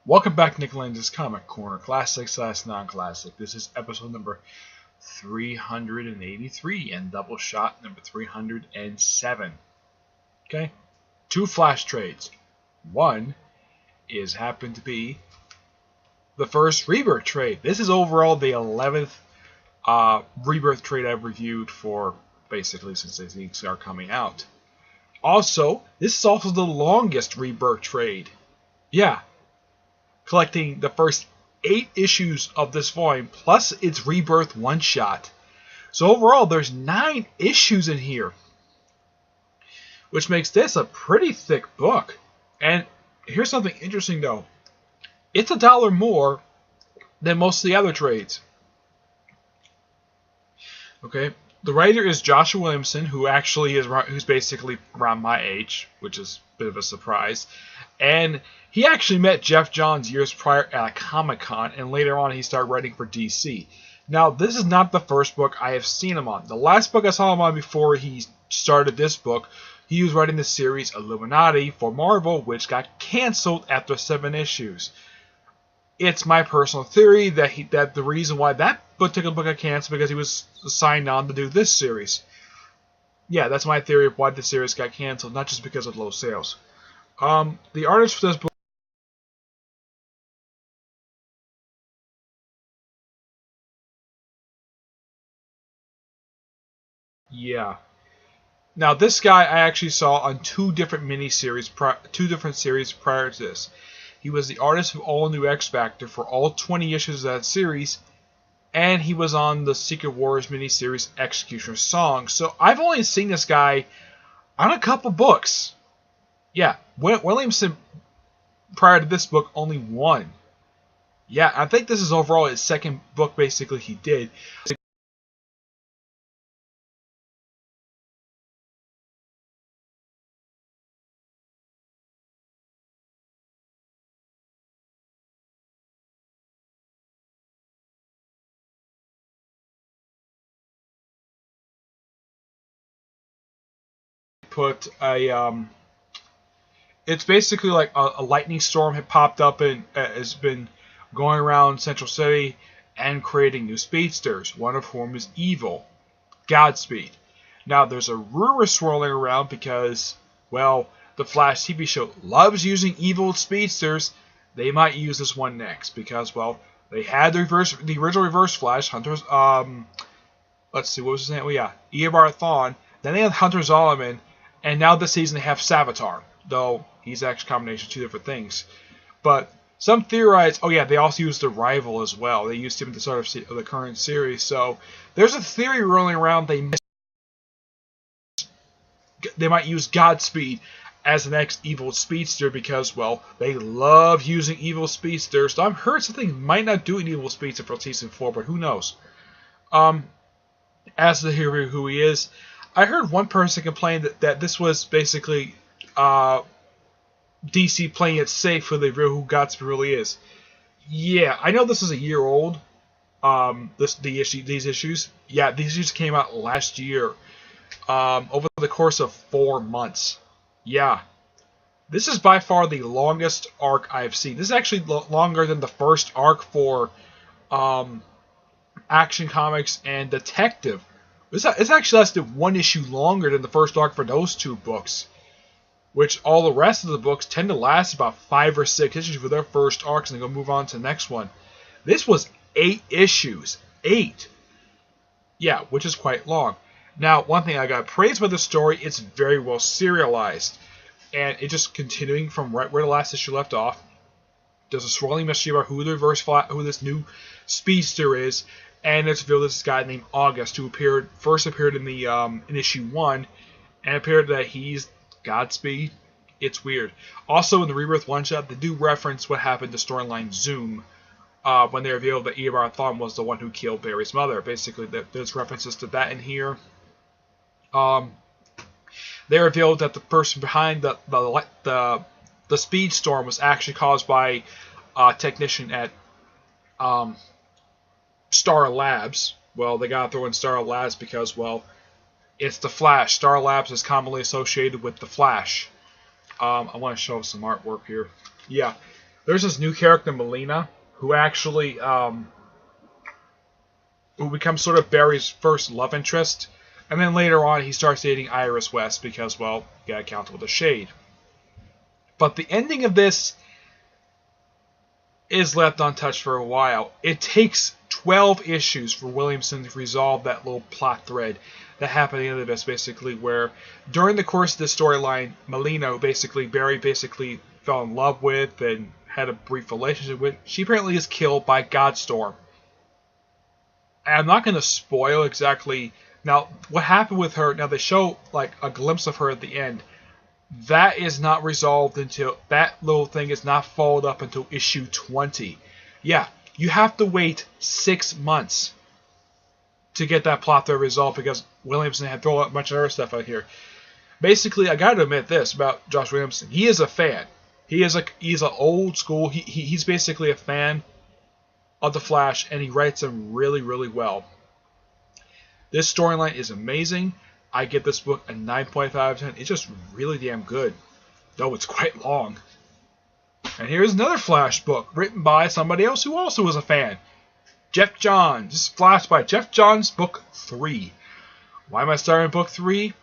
Welcome back to Nick Lenz's Comic Corner, classic slash non-classic. This is episode number 383 and Doubleshot number 307. Okay, two flash trades. One is happened to be the first Rebirth trade. This is overall the 11th Rebirth trade I've reviewed for basically since these are coming out. Also, this is also the longest Rebirth trade. Yeah. Collecting the first 8 issues of this volume, plus its Rebirth one-shot. So overall, there's 9 issues in here, which makes this a pretty thick book. And here's something interesting, though. It's $1 more than most of the other trades. Okay, the writer is Joshua Williamson, who's basically around my age, which is a bit of a surprise. And he actually met Geoff Johns years prior at a Comic-Con, and later on he started writing for DC. Now, this is not the first book I have seen him on. The last book I saw him on before he started this book, he was writing the series Illuminati for Marvel, which got canceled after 7 issues. It's my personal theory that the reason why that particular book got canceled because he was signed on to do this series. Yeah, that's my theory of why the series got canceled, not just because of low sales. The artist for this book. Yeah. Now this guy I actually saw on 2 different series prior to this. He was the artist of All New X Factor for all 20 issues of that series, and he was on the Secret Wars miniseries Executioner's Song. So I've only seen this guy on a couple books. Yeah, Williamson, prior to this book, only 1. Yeah, I think this is overall his second book, basically, he did. Put a, it's basically like a lightning storm had popped up and has been going around Central City and creating new speedsters, one of whom is evil, Godspeed. Now, there's a rumor swirling around because, well, the Flash TV show loves using evil speedsters. They might use this one next because, well, they had the original Reverse Flash, Hunter's, let's see, what was his name? Well, yeah, Eobard Thawne. Then they had Hunter Zolomon, and now this season they have Savitar, though he's actually a combination of 2 different things. But some theorize, oh yeah, they also used the Rival as well. They used him at the start of the current series. So there's a theory rolling around they might use Godspeed as the next evil speedster because, well, they love using evil speedsters. So I've heard something might not do an evil speedster for season 4, but who knows? As to who he is, I heard one person complain that this was basically DC playing it safe for the real who Godspeed really is. Yeah, I know this is a year old. These issues. Yeah, these issues came out last year. Over the course of 4 months. Yeah, this is by far the longest arc I've seen. This is actually longer than the first arc for Action Comics and Detective. It's actually lasted 1 issue longer than the first arc for those 2 books, which all the rest of the books tend to last about 5 or 6 issues for their first arcs, and then go move on to the next one. This was 8 issues. 8. Yeah, which is quite long. Now, one thing I got praised by the story, it's very well serialized, and it just continuing from right where the last issue left off. There's a swirling mystery about who this new speedster is. And it's revealed this guy named August, who first appeared in the in issue 1, and appeared that he's Godspeed. It's weird. Also, in the Rebirth one-shot, they do reference what happened to storyline Zoom when they revealed that Eobard Thawne was the one who killed Barry's mother. Basically, there's references to that in here. They revealed that the person behind the speed storm was actually caused by a technician at Star Labs. Well, they gotta throw in Star Labs because, well, it's the Flash. Star Labs is commonly associated with the Flash. I want to show some artwork here. Yeah, there's this new character, Melina, who actually who becomes sort of Barry's first love interest. And then later on, he starts dating Iris West because, well, you gotta count with the shade. But the ending of this is left untouched for a while. It takes 12 issues for Williamson to resolve that little plot thread that happened at the end of this, basically, where during the course of this storyline, Melina, who Barry basically fell in love with and had a brief relationship with, she apparently is killed by Godstorm. And I'm not going to spoil exactly now what happened with her. Now they show like a glimpse of her at the end. That is not resolved until that little thing is not followed up until issue 20. Yeah, you have to wait 6 months to get that plot thread resolved because Williamson had thrown a bunch of other stuff out here. Basically, I got to admit this about Josh Williamson. He is a fan. He's an old school. He's basically a fan of the Flash, and he writes them really, really well. This storyline is amazing. I give this book a 9.5 out of 10. It's just really damn good, though it's quite long. And here's another Flash book written by somebody else who also was a fan. Geoff Johns. This is Flash by Geoff Johns, book 3. Why am I starting book 3?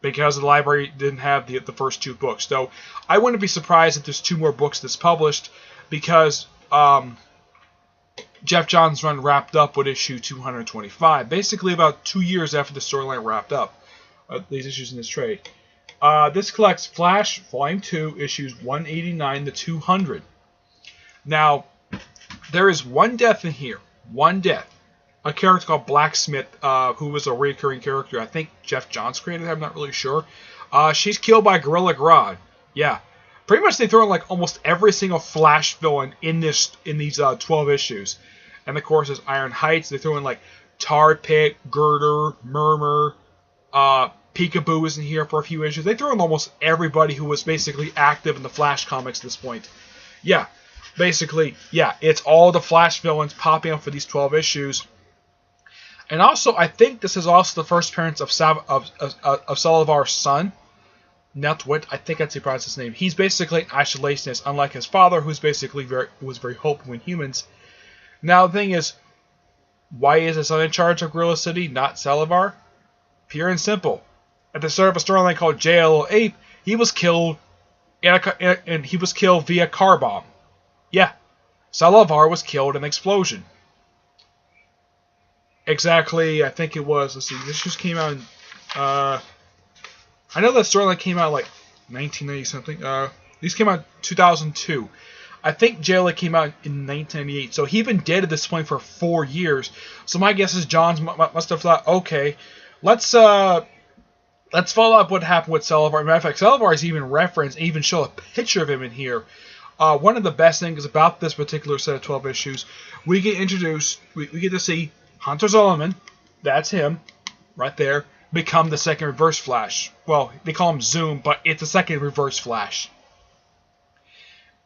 Because the library didn't have the first 2 books. Though I wouldn't be surprised if there's 2 more books that's published because Geoff Johns' run wrapped up with issue 225, basically about 2 years after the storyline wrapped up. These issues in this trade. This collects Flash Volume 2, issues 189 to 200. Now, there is one death in here. One death. A character called Blacksmith, who was a recurring character. I think Geoff Johns created her, I'm not really sure. She's killed by Gorilla Grodd. Yeah. Pretty much they throw in like almost every single Flash villain in these 12 issues. And of course, there's Iron Heights. They throw in like Tar Pit, Girder, Murmur, Peekaboo is in here for a few issues. They throw in almost everybody who was basically active in the Flash comics at this point. Yeah, basically, yeah, it's all the Flash villains popping up for these 12 issues. And also, I think this is also the first appearance of Salivar's son, Netwit. I think that's how you pronounce his name. He's basically an isolationist, unlike his father, who was very hopeful in humans. Now, the thing is, why is his son in charge of Gorilla City, not Salivar? Pure and simple. At the start of a storyline called JLO Ape, he was killed, and he was killed via car bomb. Yeah, Salivar was killed in an explosion. Exactly, I think it was. Let's see, this just came out in, I know that storyline came out like 1990 something. These came out in 2002. I think JLA came out in 1998, so he'd been dead at this point for 4 years. So my guess is Johns must have thought, okay, let's follow up what happened with Salivar. Matter of fact, Salivar is even referenced, and even show a picture of him in here. One of the best things about this particular set of 12 issues, we get introduced, we get to see Hunter Zolomon, that's him, right there, become the second Reverse Flash. Well, they call him Zoom, but it's the second Reverse Flash.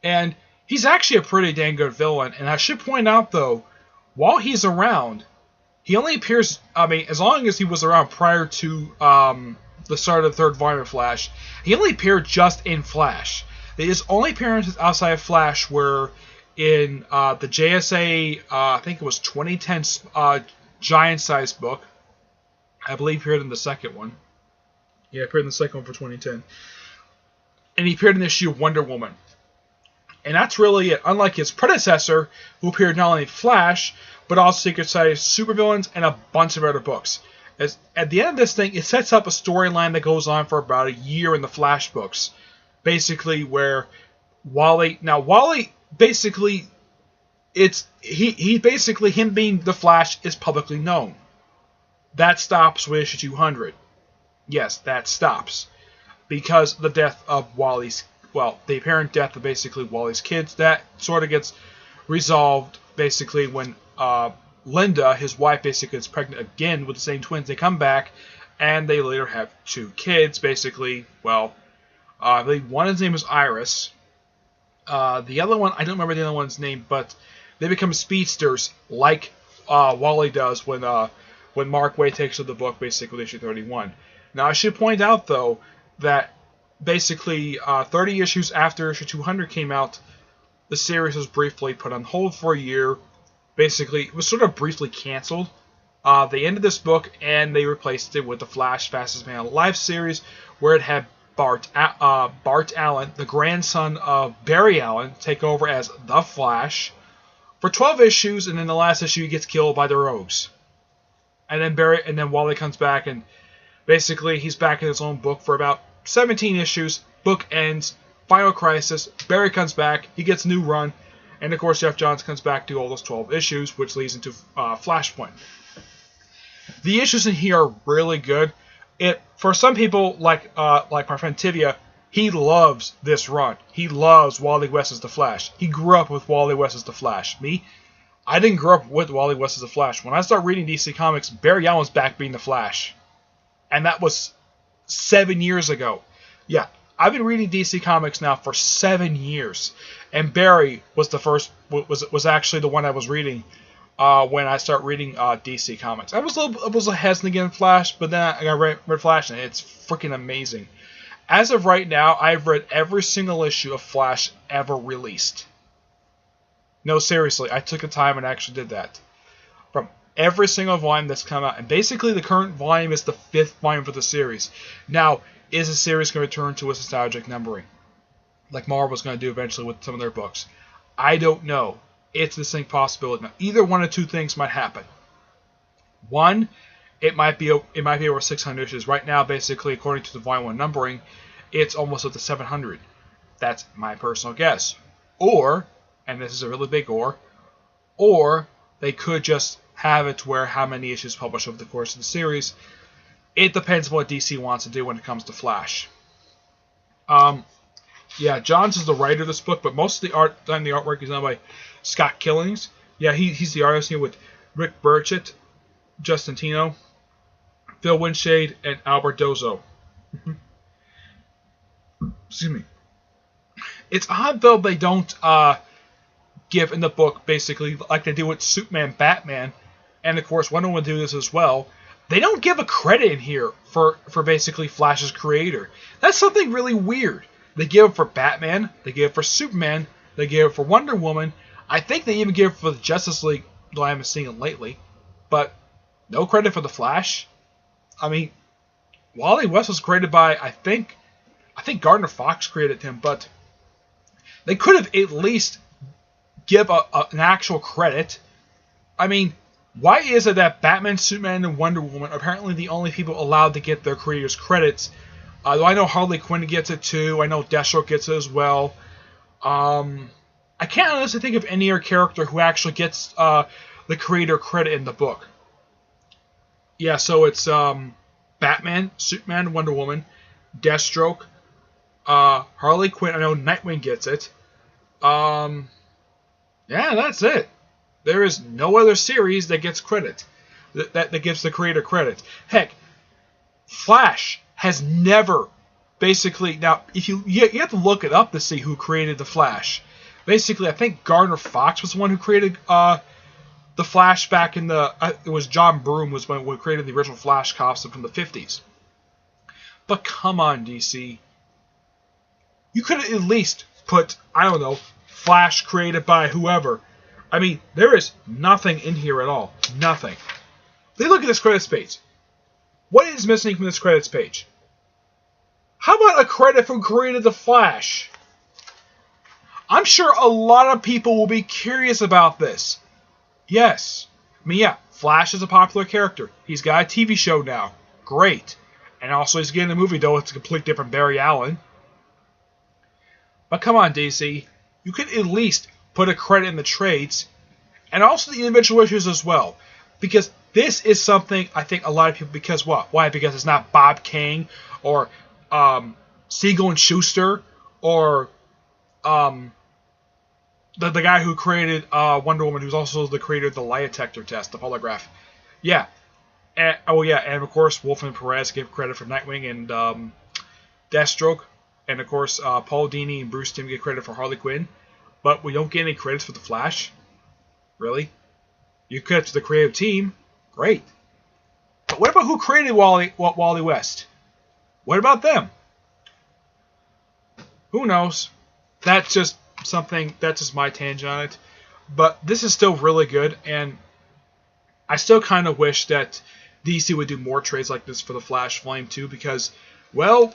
And he's actually a pretty dang good villain, and I should point out, though, while he's around, he only appears, I mean, as long as he was around prior to the start of the third volume of Flash, he only appeared just in Flash. His only appearances outside of Flash were in the JSA, I think it was 2010 giant-sized book. I believe he appeared in the second one. Yeah, he appeared in the second one for 2010. And he appeared in the issue of Wonder Woman. And that's really it. Unlike his predecessor, who appeared not only in Flash, but also Secret Society of Supervillains and a bunch of other books. At the end of this thing, it sets up a storyline that goes on for about a year in the Flash books. Basically, where Wally... Now, Wally, basically, he basically, him being the Flash is publicly known. That stops with issue 200. Yes, that stops. Because the death of Wally's... Well, the apparent death of basically Wally's kids, that sort of gets resolved basically when Linda, his wife, basically gets pregnant again with the same twins. They come back, and they later have 2 kids, basically. Well, I believe one of his name is Iris. The other one, I don't remember the other one's name, but they become speedsters like Wally does when Mark Waid takes over the book, basically issue 31. Now, I should point out, though, that basically 30 issues after issue 200 came out, the series was briefly put on hold for a year. Basically, it was sort of briefly canceled. They ended this book and they replaced it with the Flash Fastest Man Alive series, where it had Bart Allen, the grandson of Barry Allen, take over as the Flash for 12 issues, and in the last issue he gets killed by the Rogues. And then Wally comes back, and basically he's back in his own book for about 17 issues. Book ends, Final Crisis, Barry comes back, he gets a new run, and of course Geoff Johns comes back to all those 12 issues, which leads into Flashpoint. The issues in here are really good. For some people, like my friend Tivia, he loves this run. He loves Wally West as the Flash. He grew up with Wally West as the Flash. Me, I didn't grow up with Wally West as the Flash. When I started reading DC Comics, Barry Allen's back being the Flash. And that was 7 years ago. Yeah, I've been reading DC Comics now for 7 years. And Barry was actually the one I was reading when I started reading DC Comics. I was a little hesitant again Flash, but then I read Flash, and it's freaking amazing. As of right now, I've read every single issue of Flash ever released. No, seriously, I took the time and actually did that. From every single volume that's come out. And basically, the current volume is the 5th volume for the series. Now, is the series going to return to its nostalgic numbering, like Marvel's going to do eventually with some of their books? I don't know. It's a distinct possibility. Now, either one of two things might happen. One, it might be over 600 issues. Right now, basically, according to the volume 1 numbering, it's almost up to 700. That's my personal guess. Or, and this is a really big or they could just have it to where how many issues published over the course of the series. It depends on what DC wants to do when it comes to Flash. Yeah, Johns is the writer of this book, but most of the artwork is done by Scott Killings. Yeah, he's the artist here with Rick Burchett, Justin Tino, Phil Winshade, and Albert Dozo. Excuse me. It's odd, though, they don't give in the book, basically, like they do with Superman, Batman, and, of course, Wonder Woman do this as well. They don't give a credit in here for basically Flash's creator. That's something really weird. They give it for Batman, they give it for Superman, they give it for Wonder Woman. I think they even give it for the Justice League, though I haven't seen it lately. But no credit for the Flash. I mean, Wally West was created by, I think Gardner Fox created him, but they could have at least give an actual credit. I mean, why is it that Batman, Superman, and Wonder Woman are apparently the only people allowed to get their creators' credits? Though I know Harley Quinn gets it too. I know Deathstroke gets it as well. I can't honestly think of any other character who actually gets the creator credit in the book. Yeah, so it's Batman, Superman, Wonder Woman, Deathstroke, Harley Quinn. I know Nightwing gets it. Yeah, that's it. There is no other series that gets credit, that gives the creator credit. Heck, Flash has never, basically, now, if you have to look it up to see who created the Flash. Basically, I think Gardner Fox was the one who created the Flash back in the, it was John Broome was one who created the original Flash costume from the 50s. But come on, DC. You could at least put, I don't know, Flash created by whoever. I mean, there is nothing in here at all. Nothing. They look at this credits page. What is missing from this credits page? How about a credit from created the Flash? I'm sure a lot of people will be curious about this. Yes. I mean, yeah, Flash is a popular character. He's got a TV show now. Great. And also he's getting a movie, though it's a completely different Barry Allen. But come on, DC. You could at least put a credit in the trades, and also the individual issues as well. Because this is something I think a lot of people, because what? Why? Because it's not Bob Kane, or Siegel and Schuster, or the guy who created Wonder Woman, who's also the creator of the lie detector test, the polygraph. Yeah. And, and of course, Wolfman Perez gave credit for Nightwing and Deathstroke. And of course, Paul Dini and Bruce Timm get credit for Harley Quinn. But we don't get any credits for the Flash. Really? You credit to the creative team. Great. But what about who created Wally West? What about them? Who knows? That's just something, that's just my tangent on it. But this is still really good, and I still kind of wish that DC would do more trades like this for the Flash Flame too, because, well,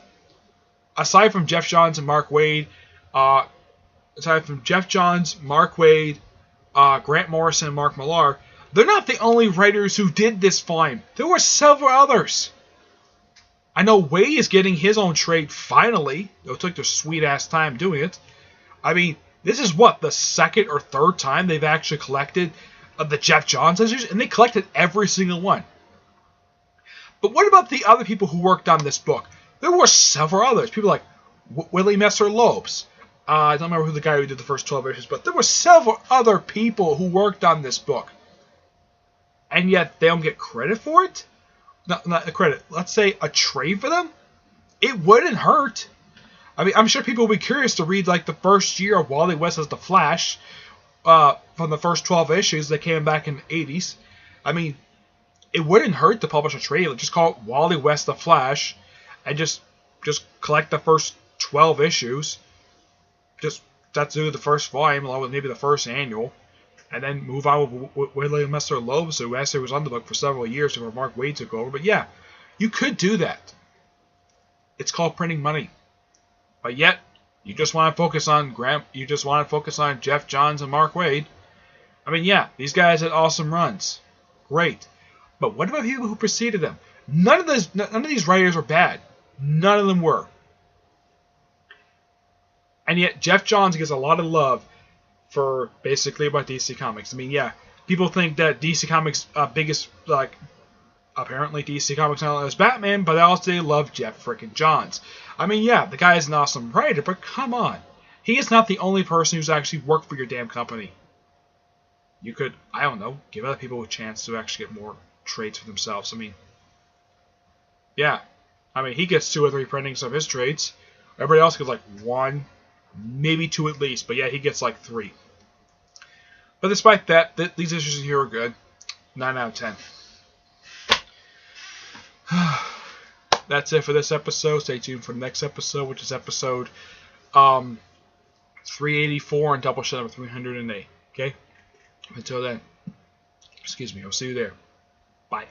aside from Geoff Johns and Mark Waid, Grant Morrison, and Mark Millar, they're not the only writers who did this Flame. There were several others. I know Waid is getting his own trade finally. It took their sweet-ass time doing it. I mean, this is what, the second or third time they've actually collected the Geoff Johns issues, and they collected every single one. But what about the other people who worked on this book? There were several others. People like Willie Messer-Lopes. I don't remember who the guy who did the first 12 issues, but there were several other people who worked on this book. And yet they don't get credit for it? Not a credit. Let's say a trade for them? It wouldn't hurt. I mean, I'm sure people will be curious to read like the first year of Wally West as the Flash from the first 12 issues that came back in the 80s. I mean, it wouldn't hurt to publish a trade. Just call it Wally West the Flash and just collect the first 12 issues. That's do the first volume along with maybe the first annual. And then move on with William Messer-Lopes, who actually was on the book for several years before Mark Waid took over. But yeah, you could do that. It's called printing money. But yet, you just want to focus on Geoff Johns and Mark Waid. I mean, yeah, these guys had awesome runs. Great. But what about people who preceded them? None of these writers were bad. None of them were. And yet, Geoff Johns gets a lot of love for basically about DC Comics. I mean, yeah, people think that DC Comics' biggest, apparently DC Comics not as Batman, but also they love Geoff frickin' Johns. I mean, yeah, the guy is an awesome writer, but come on. He is not the only person who's actually worked for your damn company. You could, I don't know, give other people a chance to actually get more trades for themselves. I mean, yeah. I mean, he gets 2 or 3 printings of his trades. Everybody else gets like 1, maybe 2 at least, but yeah, he gets like 3. But despite that, these issues here are good. 9 out of 10. That's it for this episode. Stay tuned for the next episode, which is episode 384 and Doubleshot number 308. Okay? Until then, excuse me, I'll see you there. Bye.